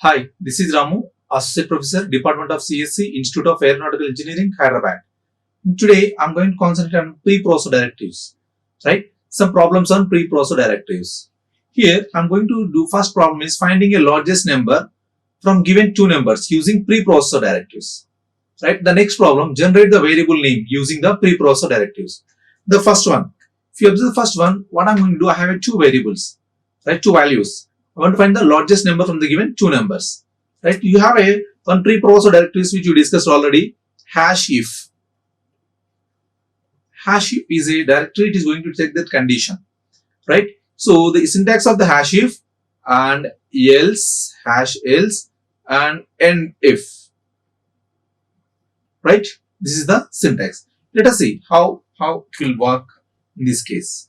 Hi, this is Ramu, Associate Professor, Department of CSC, Institute of Aeronautical Engineering, Hyderabad. Today, I'm going to concentrate on preprocessor directives, right? Some problems on preprocessor directives. Here, I'm going to do first problem is finding a largest number from given two numbers using preprocessor directives, right? The next problem, generate the variable name using the preprocessor directives. The first one, if you observe the first one, what I'm going to do, I have two variables, right? Two values. I want to find the largest number from the given two numbers, right? You have one preprocessor directives which you discussed already, hash if. Hash if is a directory, it is going to check that condition, right? So the syntax of the hash if and else, hash else and end if, right? This is the syntax. Let us see how it will work in this case.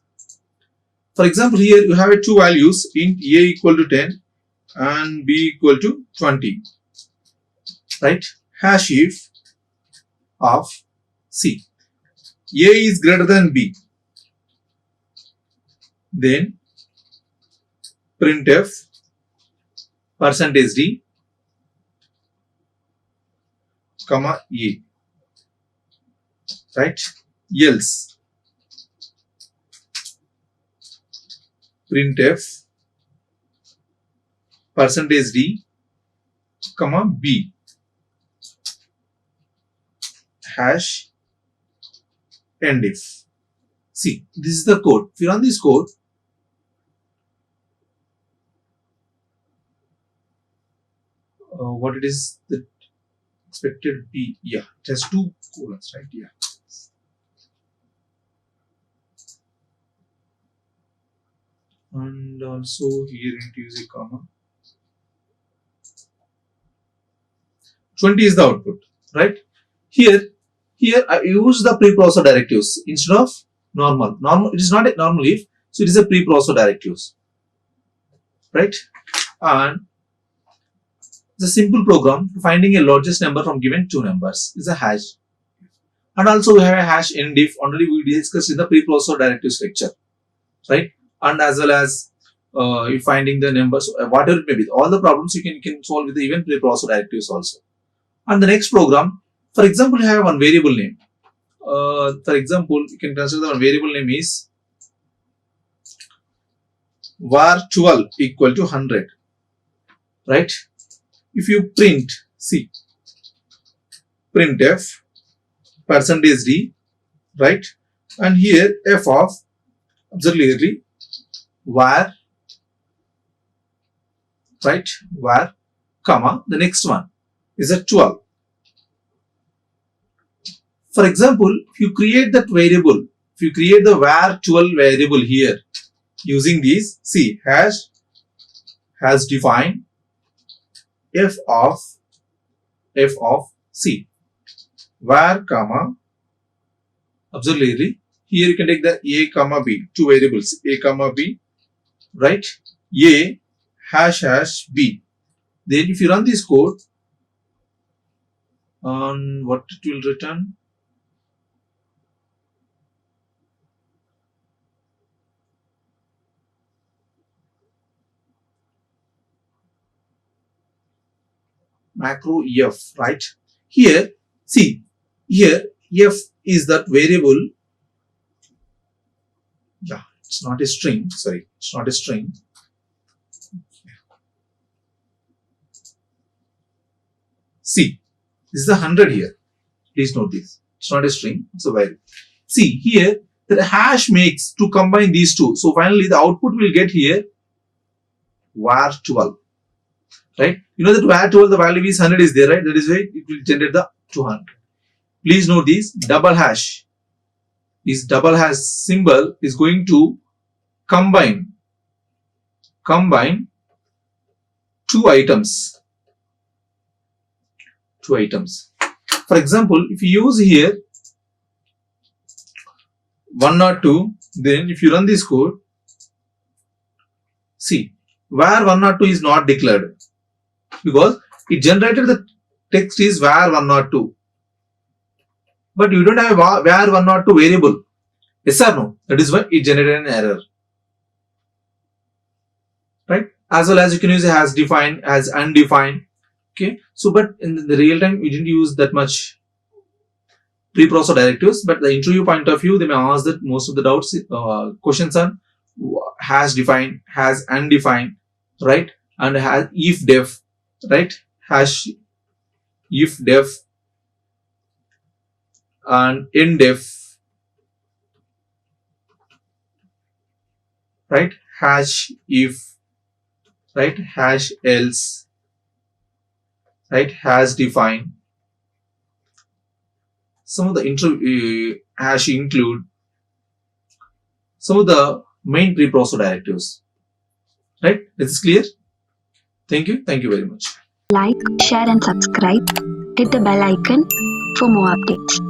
For example, here you have two values, int a equal to 10 and b equal to 20, right? Hash if of c, a is greater than b, then printf %d comma a, right? Else printf %d comma b hash end if. See, this is the code. If you run this code, what it is, the expected b, yeah, it has two colons, right? Yeah. And also here it use a comma. 20 is the output, right? Here I use the preprocessor directives instead of normal. It is not a normal if, so it is a preprocessor directives, right? And it's a simple program finding a largest number from given two numbers is a hash. And also we have a hash end if, already we discussed in the preprocessor directives lecture, right? And as well as you finding the numbers, whatever it may be, all the problems you can solve with the even preprocessor directives also. And the next program, for example, you have one variable name. For example, you can consider the variable name is var 12 equal to 100, right? If you print, see, printf %d, right? And here f of auxiliary var, right? Var, comma, the next one is a 12. For example, if you create that variable, if you create the var 12 variable here using these, see, has defined f of c, var comma auxiliary. Here you can take the a comma b, two variables, a comma b, right? A hash b. Then if you run this code, on what it will return, macro f, right? Here, see, here f is that variable. Yeah, it's not a string. Sorry, it's not a string. See, this is the 100 here. Please note this. It's not a string. It's a variable. See, here the hash makes to combine these two. So finally, the output will get here var 12. Right? You know that var 12, the value is 100 is there, right? That is why it will generate the 200. Please note this double hash. This double hash symbol is going to combine two items. For example, if you use here 102, then if you run this code, see, var 102 is not declared because it generated the text is var 102, but you don't have var 102 variable. Yes or no? That is why it generated an error, right? as well as you can use has defined, as undefined. Okay, so but in the real time we didn't use that much preprocessor directives, but the interview point of view they may ask that most of the doubts questions on has defined, has undefined, right, and has if def, right, hash if def and in def, right, hash if, right, hash else, right, has defined. Some of the hash include some of the main preprocessor directives, right. Is this clear? Thank you very much. Like, share and subscribe. Hit the bell icon for more updates.